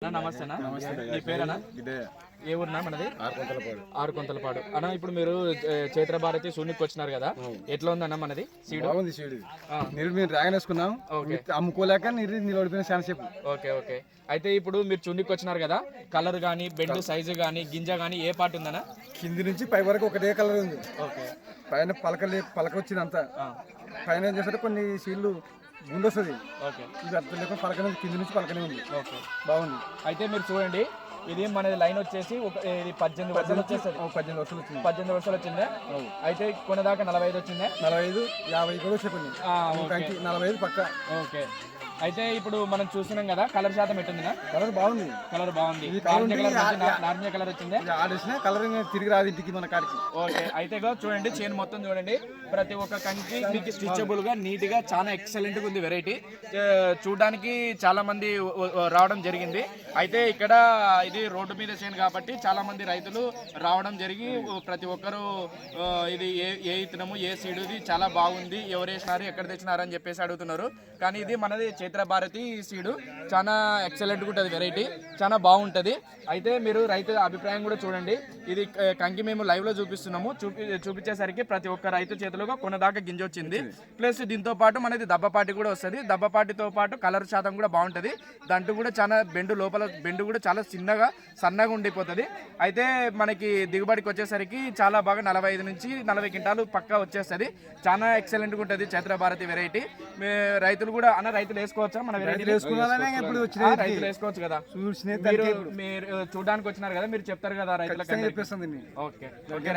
నమస్తే నీ పేరేనా? ఏ ఊరునా మనది? ఆరుకొంతలపాడు అన్న. ఇప్పుడు మీరు చైత్ర భారతి శూన్యకి వచ్చినారు కదా, ఎట్లా ఉందన్న మనది సీడ్? బాగుంది సీడ్. మీరు డ్రాగన్ వేసుకున్నాం, అమ్ముకోలేక నిలబడిపోయిన ఛాన్సేపు. Okay okay. అయితే ఇప్పుడు మీరు చున్నికి వచ్చినారు కదా, కలర్ కానీ బెడ్ సైజు కానీ గింజ కానీ ఏ పార్ట్ ఉందన్న? కింది నుంచి పై వరకు ఒకటే కలర్ ఉంది. ఓకే. పైన పలక వచ్చింది అంతా. పైన ఏం చేస్తే కొన్ని సీడ్లు గుండె వస్తుంది. ఓకే. ఇది అర్థం లేకుండా పలకనే ఉంది, కింది నుంచి పలకనే ఉంది. ఓకే, బాగుంది. అయితే మీరు చూడండి, ఇది మన లైన్ వచ్చేసి ఇది 18 వర్షాలు వచ్చేస్తుంది. 18 వర్షాలు వచ్చింది. 18 వర్షాలు వచ్చిందే. అయితే కొనేదాకా 45 వచ్చిందే. 45, 50 కూడా చెప్పండి. 45 పక్క. ఓకే. అయితే ఇప్పుడు మనం చూస్తున్నాం కదా, కలర్ శాతం ఎట్టుందినా? కలర్ బాగుంది. కలర్ బాగుంది. నార్మల్ కలర్ వచ్చిందే. ఆడేసిన కలర్ తిరిగి రాదు ఇంటికి మన కాడికి. ఓకే. అయితే చూడండి, చైన్ మొత్తం చూడండి, ప్రతి ఒక్క కంకి మీకు స్టిచబుల్ గా నీట్ గా చాలా ఎక్సలెంట్ గా ఉంది. వెరైటీ చూడడానికి చాలా మంది రావడం జరిగింది. అయితే ఇక్కడ ఇది రోడ్డు మీద చైన్ కాబట్టి చాలా మంది రైతులు రావడం జరిగి ప్రతి ఒక్కరు ఇది ఏ ఇత్తనము ఏ సీడు, ఇది చాలా బాగుంది, ఎవరు వేసినారు ఎక్కడ తెచ్చినారు అని చెప్పేసి అడుగుతున్నారు. కానీ ఇది మనది చైత్ర భారతి సీడు, చాలా ఎక్సలెంట్గా ఉంటుంది. వెరైటీ చాలా బాగుంటుంది. అయితే మీరు రైతు అభిప్రాయం కూడా చూడండి. ఇది కంకి మేము లైవ్ లో చూపిస్తున్నాము. చూపించేసరికి ప్రతి ఒక్క రైతు చేతిలో కొనదాకా గింజ వచ్చింది. ప్లస్ దీంతో పాటు మనది దబ్బపాటి కూడా వస్తుంది. దబ్బపాటితో పాటు కలర్ శాతం కూడా బాగుంటుంది. దాంట్లో కూడా చాలా లోపల బెండు కూడా చాలా సన్నగా ఉండిపోతుంది. అయితే మనకి దిగుబడికి వచ్చేసరికి చాలా బాగా 45 నుంచి 40 క్వింటాలు పక్కా వచ్చేస్తుంది. చాలా ఎక్సలెంట్గా ఉంటుంది చైత్ర భారతి వెరైటీ. రైతులు కూడా రైతులు వేసుకోవచ్చా? మన రైతులు వేసుకోవచ్చు కదా. మీరు చూడడానికి వచ్చినారు కదా, మీరు చెప్తారు కదా రైతులకు. చెప్పేస్తుంది. Okay okay.